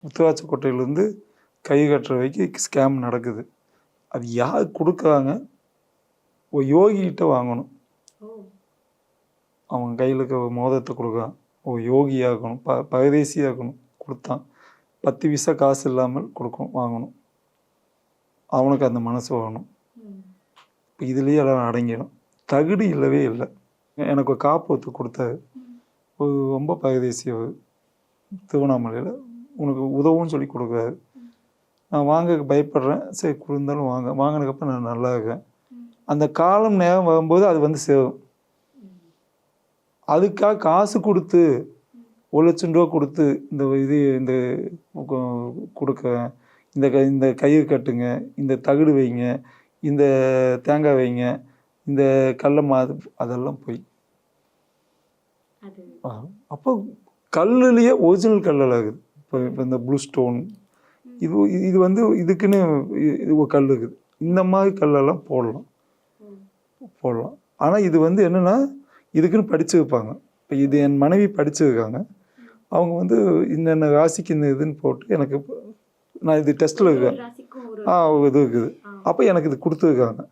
முத்துராட்சிக்கோட்டையிலேருந்து கை கட்டுற வரைக்கும் ஸ்கேம் நடக்குது. அது யார் கொடுக்குறாங்க? ஒரு யோகிகிட்ட வாங்கணும். அவன் கையில் இருக்க மோதிரத்தை கொடுக்குறான். ஒரு யோகியாக இருக்கணும், பரதேசியாக இருக்கணும். கொடுத்தான் 10 பைசா காசு இல்லாமல் கொடுக்கணும், வாங்கணும். அவனுக்கு அந்த மனசு வரணும். இப்போ இதுலேயே எல்லாம் அடங்கிடும். தகுதி இல்லவே இல்லை. எனக்கு ஒரு காப்பு கொடுத்தாரு. ஒரு ரொம்ப பரதேசியவர் திருவண்ணாமலையில். உனக்கு உதவுன்னு சொல்லி கொடுக்குறாரு. நான் வாங்க பயப்படுறேன். சரி கொடுத்தாலும் வாங்கினதுக்கப்புறம் நான் நல்லா இருக்கேன். அந்த காலம் நேரம் வரும்போது அது வந்து சேரும். அதுக்காக காசு கொடுத்து 1,00,000 ரூபா கொடுத்து இந்த கொடுக்குறேன், இந்த கயிறு கட்டுங்க, இந்த தகுடு வைங்க, இந்த தேங்காய் வைங்க, இந்த கடல மாவு, அதெல்லாம் போய் அப்போ கல்லுலேயே ஒரிஜினல் கல்லில் ஆகுது. இப்போ இந்த ப்ளூ ஸ்டோன் இது வந்து இதுக்குன்னு இது ஒரு கல் இருக்குது. இந்த மாதிரி கல்லெல்லாம் போடலாம். ஆனால் இது வந்து என்னென்னா இதுக்குன்னு படித்து வைப்பாங்க. இப்போ இது என் மனைவி படிச்சுருக்காங்க. அவங்க வந்து இன்னென்ன ராசிக்கு இந்த இதுன்னு போட்டு எனக்கு நான் இது டெஸ்ட்டில் இருக்கேன். இது இருக்குது. அப்போ எனக்கு இது கொடுத்துருக்காங்க.